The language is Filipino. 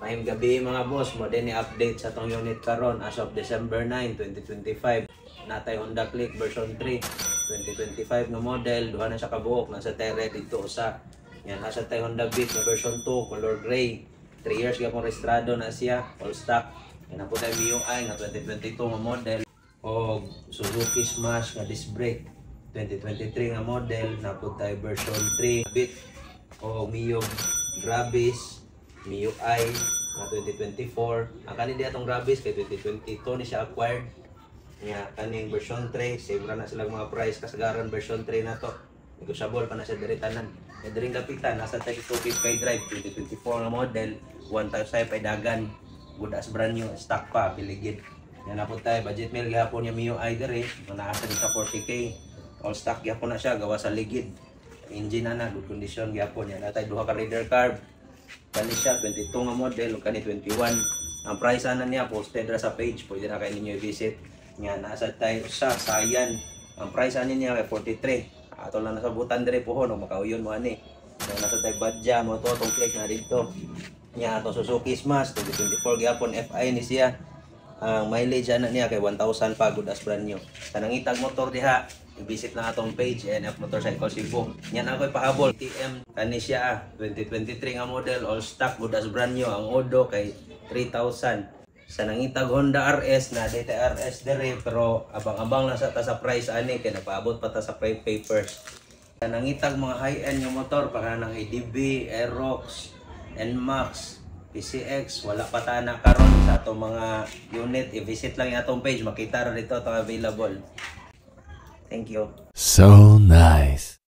Mahim gabi mga boss, mo din i-update sa tong unit karon as of December 9, 2025. Natay Honda Click version 3, 2025 na model, duha na siya kabuok, nasa tere dito usa. Yan, nasa tay Honda Beat na version 2, color gray. 3 years gyapon registrado na siya, all stock. Yan po tayo MIUI na 2022 nga model o Suzuki Smash nga disc brake 2023 nga model, na po tayo version 3 Beat o Mio Gravis MIUI na 2024. Ang kanin di atong Gravis kay 2022 ni siya acquired. Nga kaning version 3, save ra na sila mga price kasagaran version 3 na to. Negotiable pa na siya diretanan. May diring kapitan nasa tayo 250 drive 2024 nga model, 1 type sa dagan. Good as brand new, stock pa, piligid. Yan na po tayo, budget meal gihapon niya MIUI dire, naasa din sa 40k. All stock gihapon na siya, gawa sa ligid. Engine na good condition gihapon. Yan na tayo, duha ka reader carb. Kani siya 22 nga model, kani 21. Ang price ana niya posted ra sa page, pwede na kayo ninyo i-visit. Nga nasa tayo sa Sayan. Ang price ani niya kay 43. Ato lang nasa butan dire po no makauyon mo ani. Nga nasa tayo Badja mo to tong click na dito. Nga ato Suzuki Smash 2024 gyapon FI ni siya. Ang mileage ana niya kay 1,000 pa, good as brand new. Kanang itag motor diha, i-visit na atong page NF Motorcycle Cebu. Yan ako'y pahabol. TM kani siya 2023 nga model, all stock, good as brand new. Ang odo kay 3,000. Sa nangitag Honda RS na data RS dire, pero abang-abang lang sa ta sa price ani kay napaabot pa ta sa papers. Sa nangitag mga high-end nga motor para nang ADB, Aerox, NMAX, PCX, wala pa ta na karon sa atong mga unit. I-visit lang yung atong page, makita ra dito ito available. Thank you. So nice.